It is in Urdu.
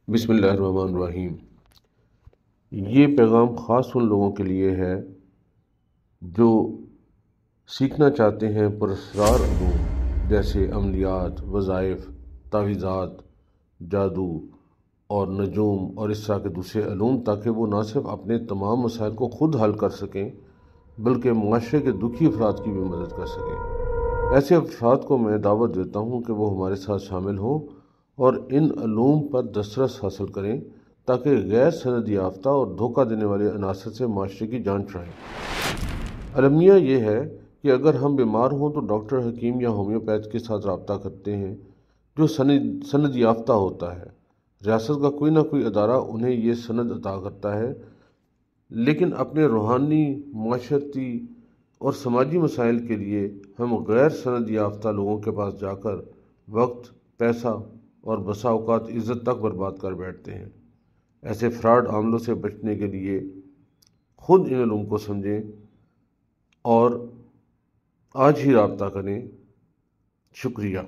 بسم اللہ الرحمن الرحیم۔ یہ پیغام خاص ان لوگوں کے لیے ہے جو سیکھنا چاہتے ہیں پراسرار علوم جیسے عملیات، وظائف، تعویذات، جادو اور نجوم اور اس طرح کے دوسرے علوم، تاکہ وہ نہ صرف اپنے تمام مسائل کو خود حل کر سکیں بلکہ معاشرے کے دکھی افراد کی بھی مدد کر سکیں۔ ایسے افراد کو میں دعوت دیتا ہوں کہ وہ ہمارے ساتھ شامل ہوں اور ان علوم پر دسترس حاصل کریں تاکہ غیر سند یافتہ اور دھوکہ دینے والے عناصر سے معاشرے کی جان چھڑائیں۔ المیہ یہ ہے کہ اگر ہم بیمار ہوں تو ڈاکٹر، حکیم یا ہومیوپیتھ کے ساتھ رابطہ کرتے ہیں جو سند یافتہ ہوتا ہے۔ ریاست کا کوئی نہ کوئی ادارہ انہیں یہ سند عطا کرتا ہے، لیکن اپنے روحانی، معاشرتی اور سماجی مسائل کے لیے ہم غیر سند یافتہ لوگوں کے پاس جا کر وقت، پیسہ اور بسا اوقات عزت تک برباد کر بیٹھتے ہیں۔ ایسے فراڈ عملوں سے بچنے کے لیے خود ان علوم کو سمجھیں اور آج ہی رابطہ کریں۔ شکریہ۔